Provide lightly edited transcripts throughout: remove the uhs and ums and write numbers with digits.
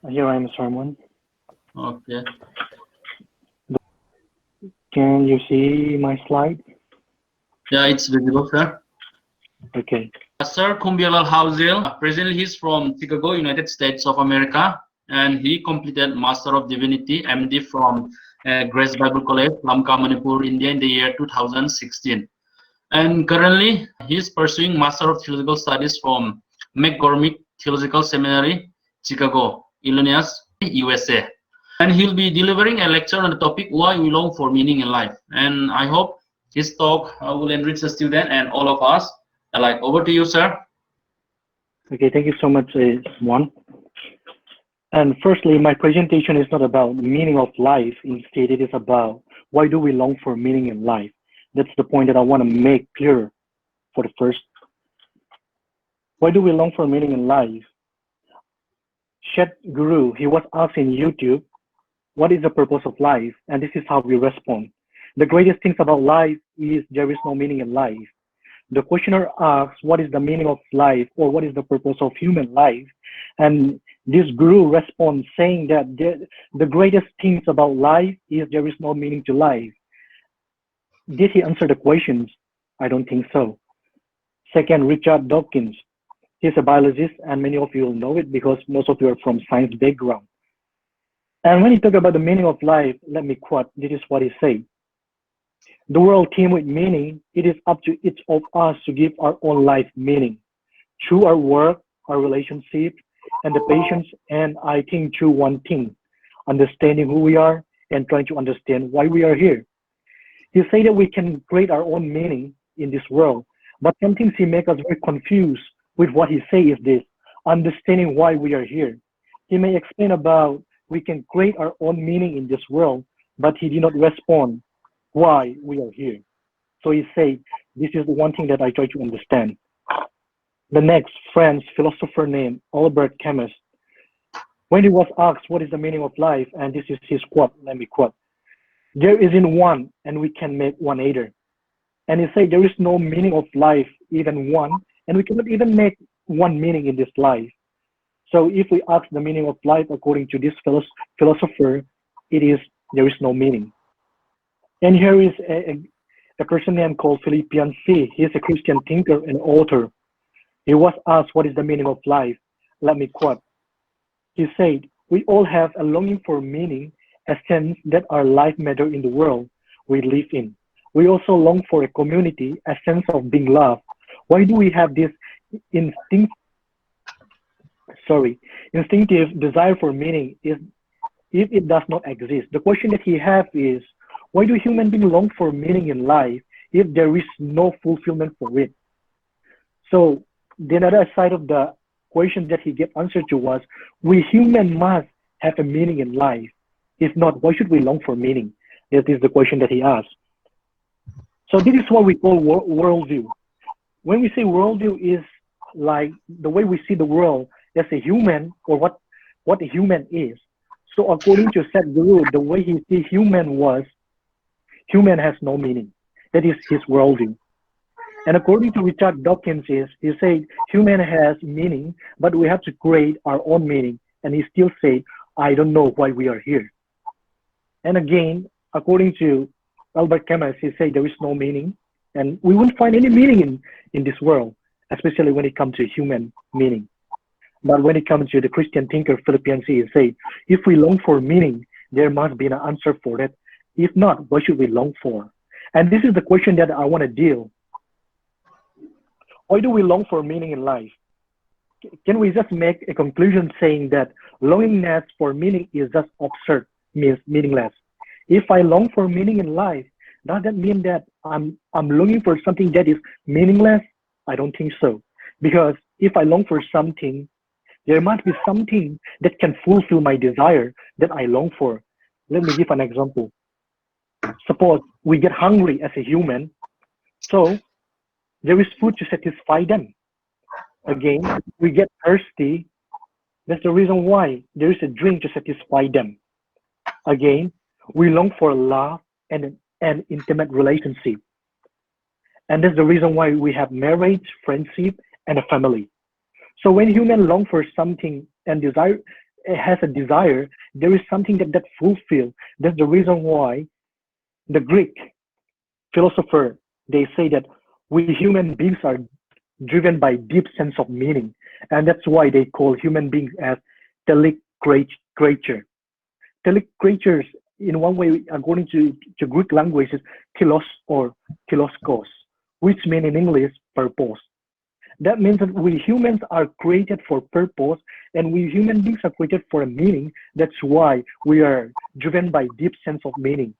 Here I am, Simon. Okay. Can you see my slide? Yeah, it's visible, sir. Okay. Sir Khumbiaklal Hauzel, presently he's from Chicago, United States of America, and he completed Master of Divinity, MD from Grace Bible College, Lamka, Manipur, India in the year 2016. And currently, he's pursuing Master of Theological Studies from McCormick Theological Seminary, Chicago, Illinois, USA. And he'll be delivering a lecture on the topic why we long for meaning in life. And I hope his talk will enrich the student and all of us. Like, over to you, sir. Okay, thank you so much, Juan. And firstly, my presentation is not about the meaning of life. Instead, it is about why do we long for meaning in life. That's the point that I want to make clear for the first. Why do we long for meaning in life? Shed Guru, he was asked in YouTube, what is the purpose of life? And this is how we respond. The greatest things about life is there is no meaning in life. The questioner asks, what is the meaning of life, or what is the purpose of human life? And this guru responds saying that the greatest things about life is there is no meaning to life. Did he answer the questions? I don't think so. Second, Richard Dawkins. He's a biologist, and many of you will know it because most of you are from science background. And when he talked about the meaning of life, let me quote, this is what he said. The world teems with meaning. It is up to each of us to give our own life meaning through our work, our relationship, and the patience. And I think through one thing, understanding who we are and trying to understand why we are here. He said that we can create our own meaning in this world, but sometimes he makes us very confused with what he says is this, understanding why we are here. He may explain about we can create our own meaning in this world, but he did not respond why we are here. So he said, this is the one thing that I try to understand. The next French philosopher named Albert Camus, when he was asked what is the meaning of life, and this is his quote, let me quote, there isn't one and we can make one either. And he said there is no meaning of life, even one, and we cannot even make one meaning in this life. So if we ask the meaning of life according to this philosopher, it is there is no meaning. And here is a person named called Philippian C. He is a Christian thinker and author. He was asked what is the meaning of life. Let me quote. He said, we all have a longing for meaning, a sense that our life matters in the world we live in. We also long for a community, a sense of being loved. Why do we have this instinctive desire for meaning if it does not exist? The question that he has is, why do human beings long for meaning in life if there is no fulfillment for it? So the other side of the question that he gave answer to was, we human must have a meaning in life. If not, why should we long for meaning? That is the question that he asked. So this is what we call worldview. When we say worldview is like the way we see the world as a human, or what a human is. So according to Sadhguru, the way he sees human has no meaning. That is his worldview. And according to Richard Dawkins, he said human has meaning, but we have to create our own meaning. And he still said, I don't know why we are here. And again, according to Albert Camus, he said there is no meaning, and we won't find any meaning in this world, especially when it comes to human meaning. But when it comes to the Christian thinker, Philippians, he said, if we long for meaning, there must be an answer for that. If not, what should we long for? And this is the question that I want to deal. Why do we long for meaning in life? Can we just make a conclusion saying that longingness for meaning is just absurd, means meaningless? If I long for meaning in life, does that mean that I'm longing for something that is meaningless? I don't think so. Because if I long for something, there must be something that can fulfill my desire that I long for. Let me give an example. Suppose we get hungry as a human, so there is food to satisfy them. Again, we get thirsty. That's the reason why there is a drink to satisfy them. Again, we long for love and an intimate relationship. And that's the reason why we have marriage, friendship, and a family. So when humans long for something and desire has a desire, there is something that fulfills. That's the reason why the Greek philosopher, they say that we human beings are driven by deep sense of meaning. And that's why they call human beings as telic creature. Telic creatures, in one way, according to Greek language, is telos or teloskos, which means in English, purpose. That means that we humans are created for purpose, and we human beings are created for a meaning. That's why we are driven by deep sense of meaning.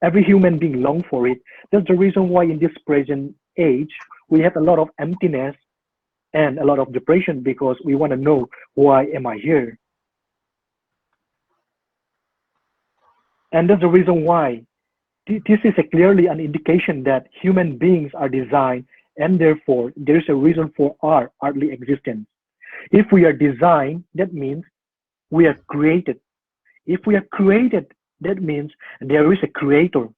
Every human being longs for it. That's the reason why in this present age, we have a lot of emptiness and a lot of depression, because we want to know, why am I here? And that's the reason why this is clearly an indication that human beings are designed, and therefore there is a reason for our earthly existence. If we are designed, that means we are created. If we are created, that means there is a creator.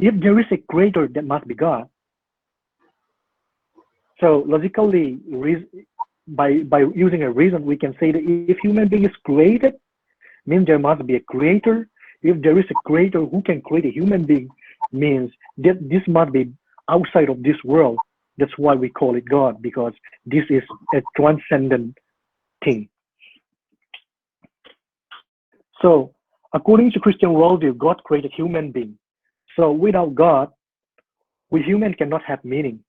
If there is a creator, that must be God. So logically, by using a reason, we can say that if human being is created, means there must be a creator. If there is a creator who can create a human being, means that this must be outside of this world. That's why we call it God, because this is a transcendent thing. So according to Christian worldview, God created human being. So without God, we human cannot have meaning.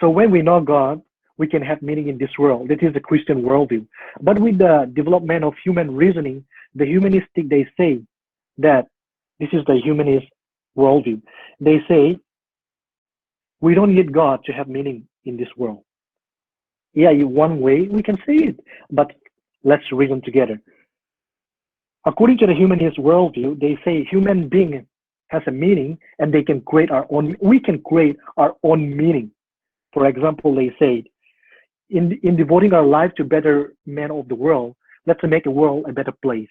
So when we know God, we can have meaning in this world. That is the Christian worldview. But with the development of human reasoning, the humanistic, they say that this is the humanist worldview. They say we don't need God to have meaning in this world. Yeah, in one way we can say it, but let's reason together. According to the humanist worldview, they say human being has a meaning, and they can create our own. We can create our own meaning. For example, they say, in devoting our life to better men of the world, let's make the world a better place.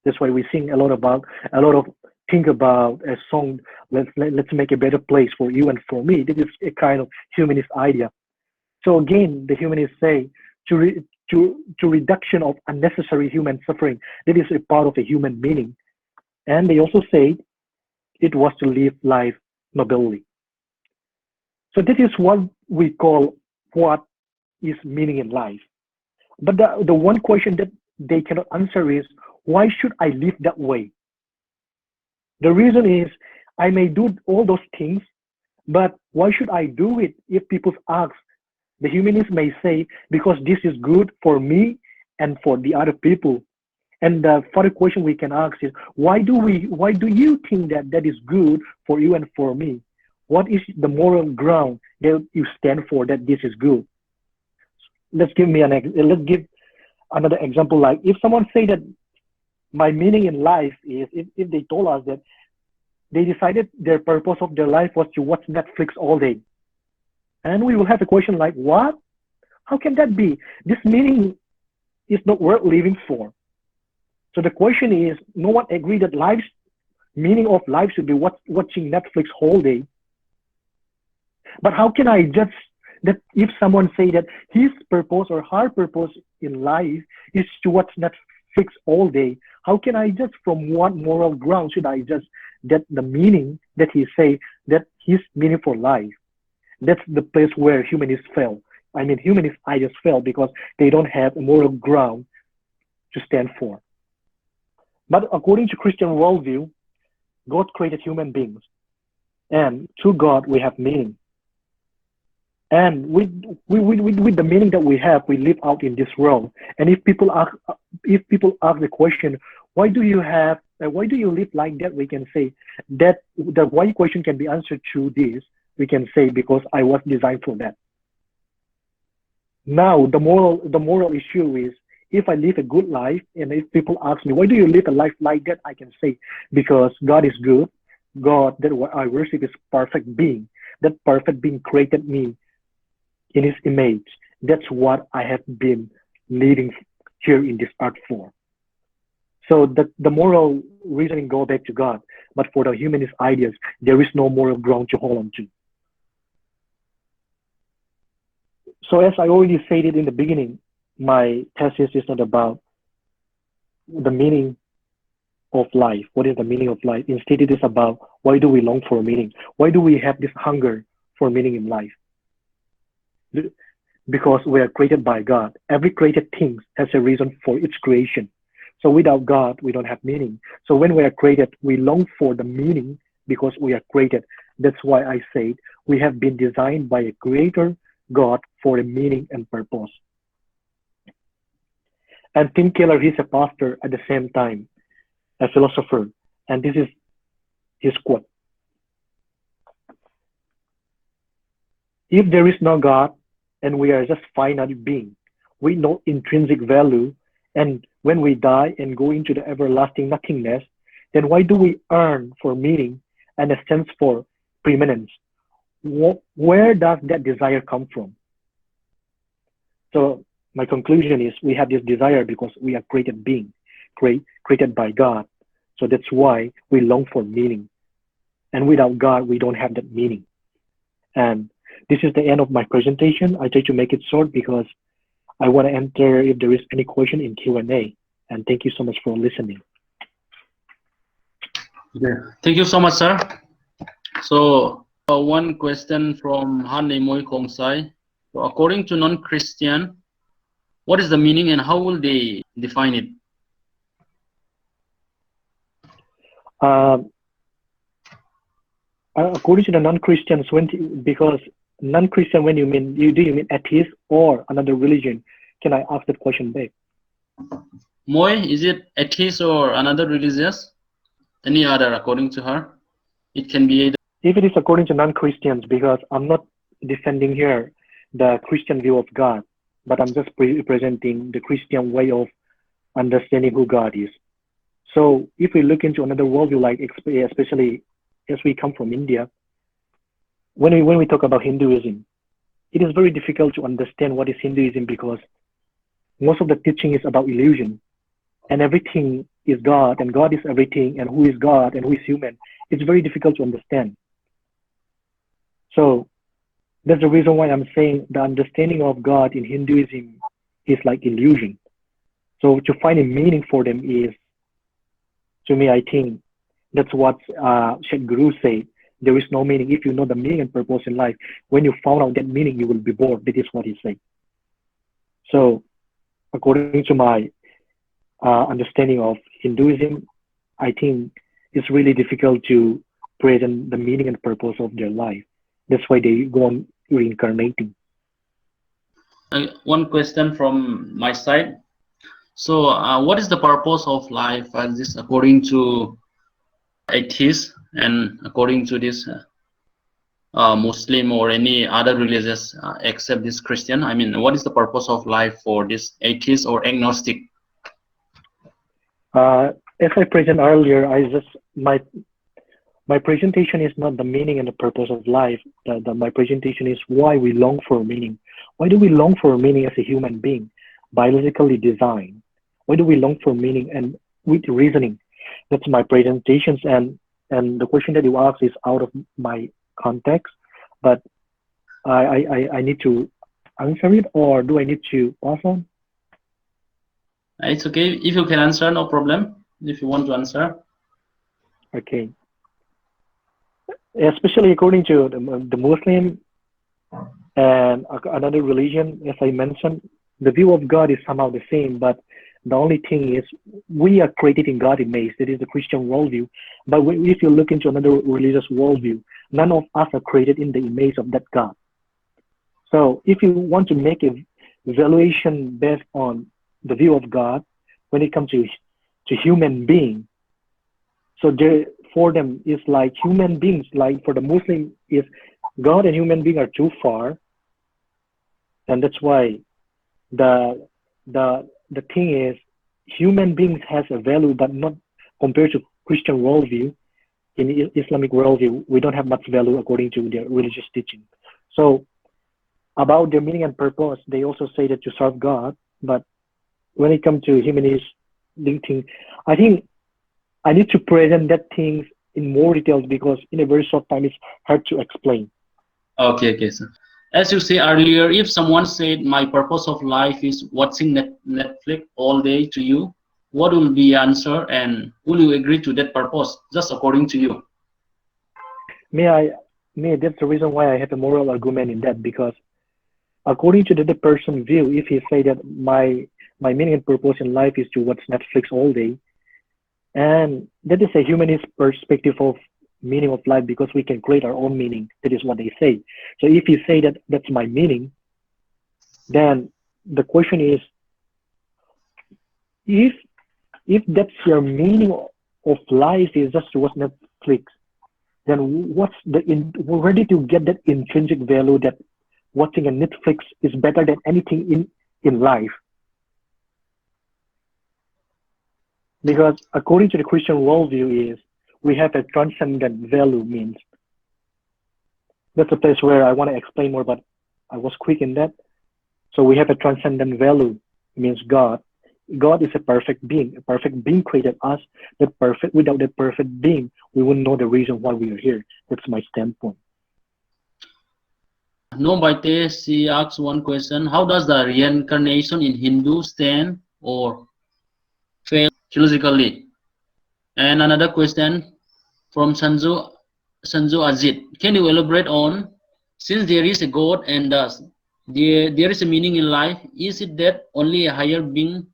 That's why we sing a lot of think about a song. Let's make a better place for you and for me. This is a kind of humanist idea. So again, the humanists say to reduction of unnecessary human suffering. That is a part of a human meaning. And they also say it was to live life nobly. So this is what we call what is meaning in life. But the one question that they cannot answer is, why should I live that way? The reason is, I may do all those things, but why should I do it? If people ask, the humanists may say, because this is good for me and for the other people. And the further question we can ask is, why do you think that is good for you and for me? What is the moral ground that you stand for that this is good? Let's give another example. Like if someone say that my meaning in life is, if they told us that they decided their purpose of their life was to watch Netflix all day, and we will have a question like, what? How can that be? This meaning is not worth living for. So the question is, no one agreed that meaning of life should be watching Netflix whole day. But how can I judge that if someone say that his purpose or her purpose in life is to watch Netflix all day? How can I judge from what moral ground should I judge that the meaning that he say that his meaning for life? That's the place where humanists fail. I mean, humanist ideas fail because they don't have a moral ground to stand for. But according to Christian worldview, God created human beings, and through God we have meaning. And with the meaning that we have, we live out in this world. And if people ask the question, why do you live like that? We can say that the why question can be answered through this. We can say, because I was designed for that. Now the moral issue is, if I live a good life, and if people ask me, why do you live a life like that? I can say, because God is good. God that I worship is perfect being. That perfect being created me in his image. That's what I have been living here in this earth for. So the moral reasoning go back to God, but for the humanist ideas, there is no moral ground to hold on to. So as I already stated in the beginning, my thesis is not about the meaning of life. What is the meaning of life? Instead, it is about why do we long for meaning? Why do we have this hunger for meaning in life? Because we are created by God. Every created thing has a reason for its creation. So without God, we don't have meaning. So when we are created, we long for the meaning because we are created. That's why I said we have been designed by a creator God for a meaning and purpose. And Tim Keller, he's a pastor at the same time, a philosopher. And this is his quote. If there is no God and we are just finite being, with no intrinsic value, and when we die and go into the everlasting nothingness, then why do we yearn for meaning and a sense for preeminence? Where does that desire come from? So my conclusion is we have this desire because we are created being, created by God. So that's why we long for meaning. And without God, we don't have that meaning. And this is the end of my presentation. I try to make it short because I want to enter if there is any question in Q&A. And thank you so much for listening. Okay. Thank you so much, sir. So one question from Han Moy Kongsai. So according to non-Christian, what is the meaning and how will they define it? According to the non-Christians, because non-Christian, when you mean, do you mean atheist or another religion? Can I ask that question back? Moy, is it atheist or another religious? Any other, according to her? It can be either. If it is according to non-Christians, because I'm not defending here the Christian view of God, but I'm just presenting the Christian way of understanding who God is. So if we look into another worldview, like especially as we come from India, when we talk about Hinduism, it is very difficult to understand what is Hinduism because most of the teaching is about illusion, and everything is God, and God is everything, and who is God and who is human. It's very difficult to understand. So that's the reason why I'm saying the understanding of God in Hinduism is like illusion. So to find a meaning for them is, to me, I think that's what Sheikh Guru said. There is no meaning. If you know the meaning and purpose in life, when you found out that meaning, you will be bored. That is what he said. So according to my understanding of Hinduism, I think it's really difficult to present the meaning and purpose of their life. That's why they go on reincarnating. One question from my side. So what is the purpose of life as this according to atheists and according to this Muslim or any other religious except this Christian? I mean, what is the purpose of life for this atheist or agnostic? As I presented earlier, my presentation is not the meaning and the purpose of life. My presentation is why we long for meaning. Why do we long for meaning as a human being, biologically designed? Why do we long for meaning and with reasoning? That's my presentations, and the question that you asked is out of my context, but I need to answer it, or do I need to pass on? It's okay if you can answer, no problem. If you want to answer. Okay. Especially according to the Muslim and another religion, as I mentioned, the view of God is somehow the same, but the only thing is we are created in God's image. That is the Christian worldview. But if you look into another religious worldview, none of us are created in the image of that God. So if you want to make a evaluation based on the view of God, when it comes to human being, so for them is like human beings, like for the Muslim is God and human being are too far, and that's why the thing is human beings has a value, but not compared to Christian worldview. In Islamic worldview, we don't have much value according to their religious teaching. So about their meaning and purpose, they also say that to serve God, but when it comes to humanist thinking, I think I need to present that things in more details because in a very short time it's hard to explain. Okay, sir. As you say earlier, if someone said my purpose of life is watching Netflix all day to you, what will be your answer, and will you agree to that purpose, just according to you? That's the reason why I have a moral argument in that, because according to the person's view, if he say that my meaning and purpose in life is to watch Netflix all day, and that is a humanist perspective of meaning of life, because we can create our own meaning. That is what they say. So if you say that that's my meaning, then the question is, if that's your meaning of life is just to watch Netflix, then where did you get that intrinsic value that watching a Netflix is better than anything in life? Because according to the Christian worldview is, we have a transcendent value means. That's a place where I want to explain more, but I was quick in that. So we have a transcendent value, means God. God is a perfect being. A perfect being created us. Without that perfect being, we wouldn't know the reason why we are here. That's my standpoint. No Baite, she asks one question: how does the reincarnation in Hindu stand or fail theologically? And another question from Sanju Ajit: can you elaborate on, since there is a God and thus there is a meaning in life, is it that only a higher being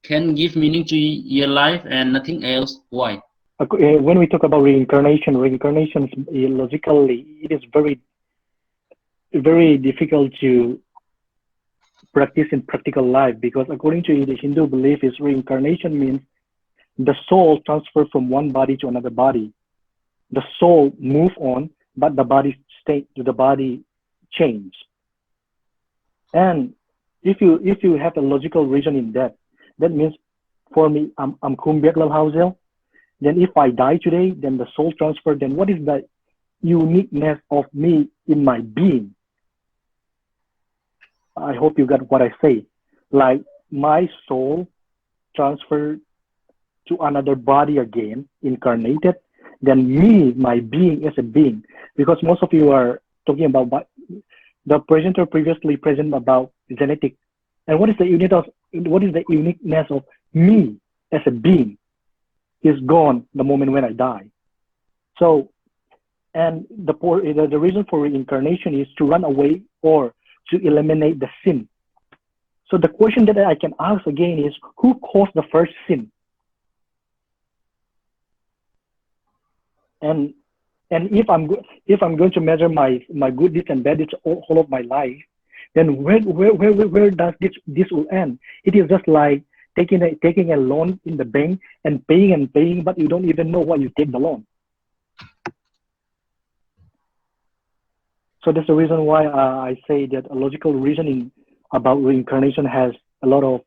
can give meaning to your life and nothing else? Why? When we talk about reincarnation logically, it is very, very difficult to practice in practical life, because according to the Hindu belief, is reincarnation means the soul transfer from one body to another body. The soul move on, but the body change. And if you have a logical reason in that, that means, for me, I'm Khumbiaklal Hauzel. Then if I die today, then the soul transfer, then what is the uniqueness of me in my being? I hope you got what I say. Like, my soul transferred to another body again, incarnated, then me, my being is a being. Because most of you are talking about, the presenter previously present about genetic. And what is the uniqueness of me as a being is gone the moment when I die. So, and the reason for reincarnation is to run away or to eliminate the sin. So the question that I can ask again is, who caused the first sin? And if I'm going to measure my good deeds and bad deeds all of my life, then where does this will end? It is just like taking a loan in the bank and paying, but you don't even know why you take the loan. So that's the reason why I say that a logical reasoning about reincarnation has a lot of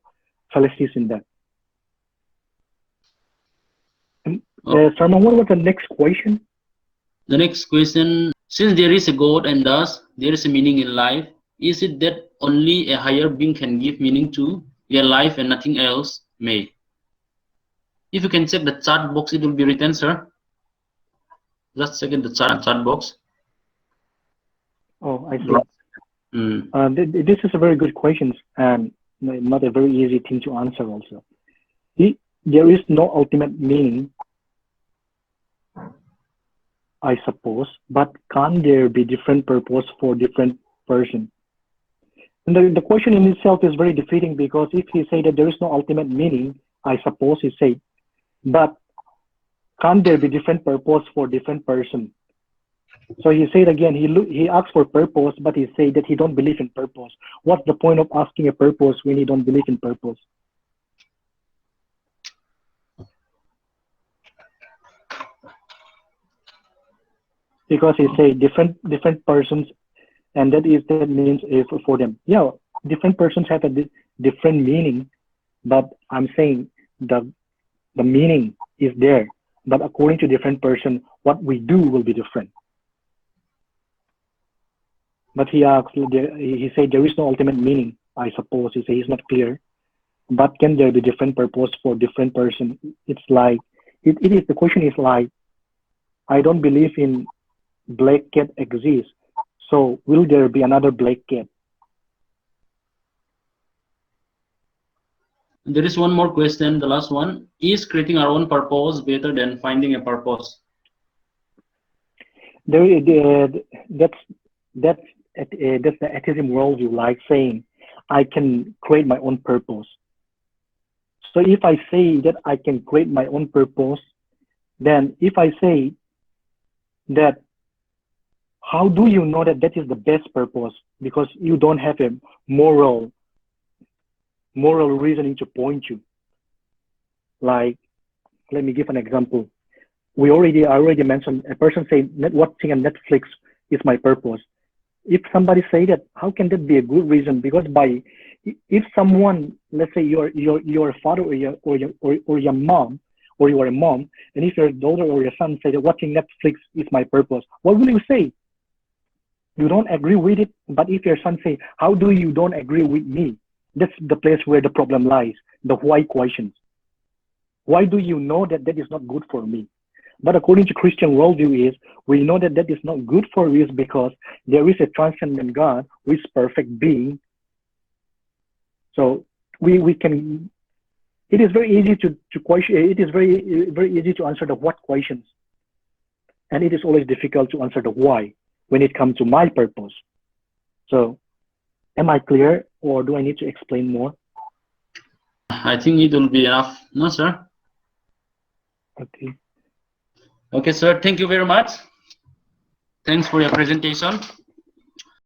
fallacies in that. Sarman, what was the next question? The next question: since there is a God and thus there is a meaning in life, is it that only a higher being can give meaning to your life and nothing else may? If you can check the chat box, it will be written, sir. Just check in the chat box. Oh, I see. This is a very good question, and not a very easy thing to answer also. There is no ultimate meaning, I suppose, but can there be different purpose for different person? And the question in itself is very defeating, because if you say that there is no ultimate meaning, I suppose you say, but can there be different purpose for different person? So he said again, he asked for purpose, but he said that he don't believe in purpose. What's the point of asking a purpose when you don't believe in purpose? Because he said different persons, and that means for them. Yeah, different persons have a different meaning, but I'm saying the meaning is there, but according to different person, what we do will be different. But he said there is no ultimate meaning, I suppose. He said he's not clear. But can there be different purpose for different person? It's like, the question is like, I don't believe in black cat exists. So will there be another black cat? There is one more question, the last one. Is creating our own purpose better than finding a purpose? That's the atheism worldview, like saying I can create my own purpose. So if I say that I can create my own purpose, then if I say that, how do you know that that is the best purpose? Because you don't have a moral reasoning to point you. Like, let me give an example. I already mentioned a person saying watching on Netflix is my purpose. If somebody say that, how can that be a good reason? Because if someone, let's say your father or your mom, or you are a mom, and if your daughter or your son say that watching Netflix is my purpose, what will you say? You don't agree with it. But if your son say, how do you don't agree with me? That's the place where the problem lies, the why questions. Why do you know that that is not good for me? But according to Christian worldview is, we know that that is not good for us because there is a transcendent God who is perfect being. So we can, it is very easy to question, it is very easy to answer the what questions. And it is always difficult to answer the why when it comes to my purpose. So am I clear, or do I need to explain more? I think it will be enough. No, sir. Okay. Okay, sir. Thank you very much. Thanks for your presentation.